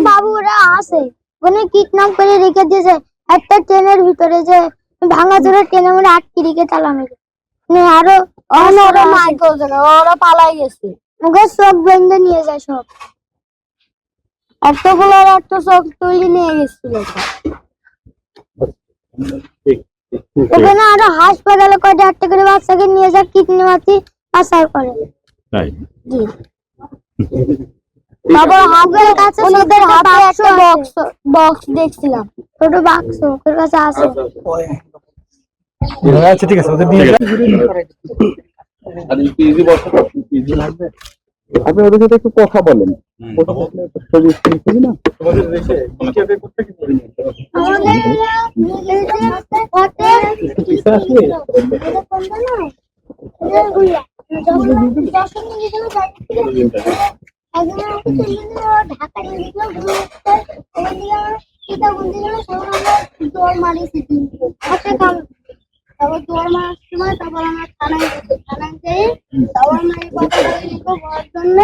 বাবুরা আছে ওখানে কিডন্যাপ করে রেখে দিয়েছে একটা ট্রেনের ভিতরে, যে ভাঙাচোরা ট্রেনের মধ্যে আটকে রেখে তালা মেরে আরো ওরা মার করছে না, ওরা পালাই গেছে। ওকে চোখ বেঁধে নিয়ে যায় সব, অতগুলো অর্থ চোখ তুলে নিয়ে গেছিল। ওখানে আরো হাসপাতালে কয়টা একটা করে বাচ্চাকে নিয়ে যায় কিডন্যাপারটি পাচার করে। তাই জি। বাবার হাতের কাছে ওদের হাতে একটা বক্স দেখছিলাম, ছোট বাক্স ওর কাছে আছে। আচ্ছা ঠিক আছে, ওদের নিয়ে আপনি ওদের সাথে একটু কথা বলেন। তারপর দৌড় মারার সময় তারপর আমরা থানায় যেয়ে তারপর আমরা এই কথা বলার জন্য